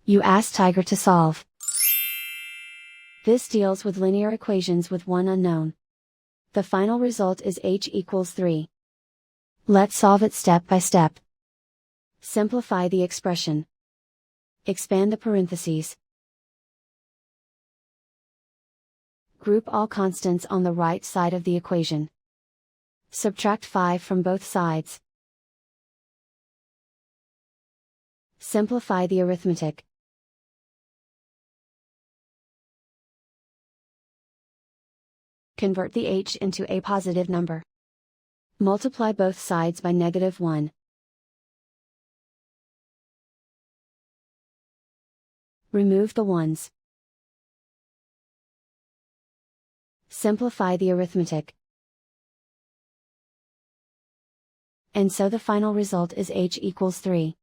You ask Tiger to solve. This deals with linear equations with one unknown. The final result is h equals 3. Let's solve it step by step. Simplify the expression. Expand the parentheses. Group all constants on the right side of the equation. Subtract 5 from both sides. Simplify the arithmetic. Convert the h into a positive number. Multiply both sides by -1. Remove the ones. Simplify the arithmetic. And so the final result is h equals 3.